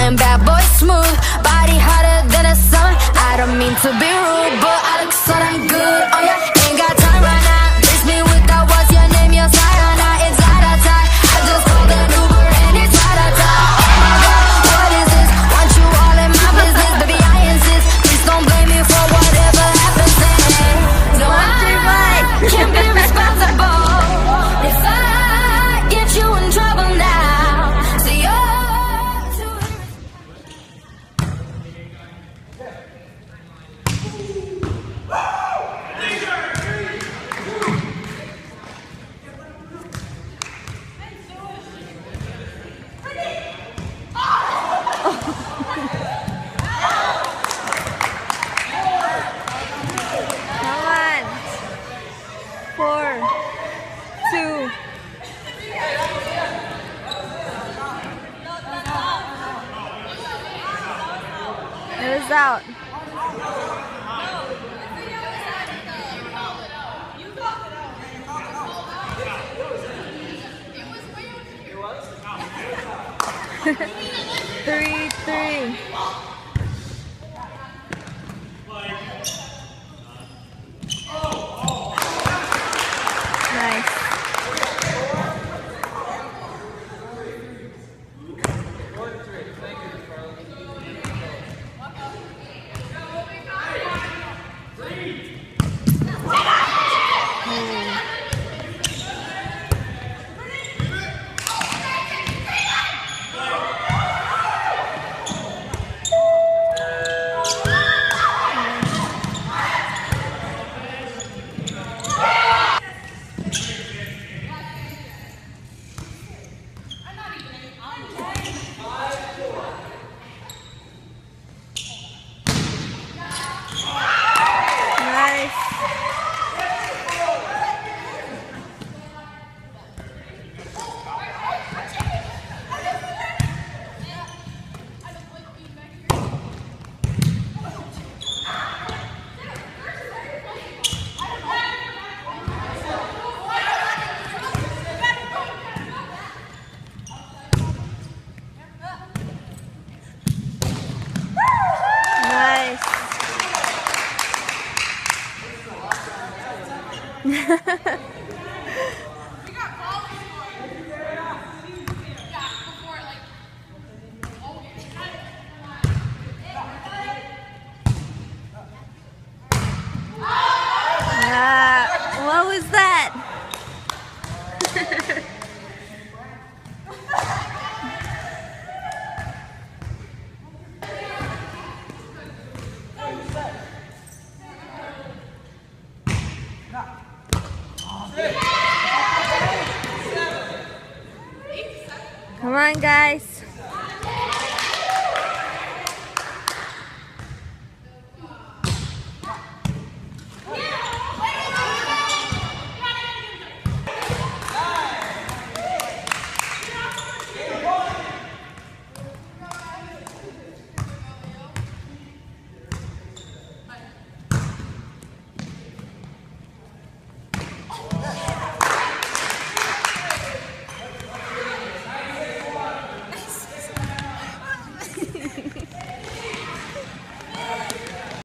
and bad boy smooth, body hotter than a summer. I don't mean to be rude, but I look so damn good. Oh yeah, ain't got time right now. Miss me with that, what's your name? Your sayonara, it's out. I just called an Uber and it's out. Oh my God, what is this? Want you all in my business, baby, I insist. Please don't blame me for whatever happens then. No, I can't be responsible if I get you in trouble now. So you're too Come on. 4, 2. It was out. Three. Nice. What was that? Come on, guys.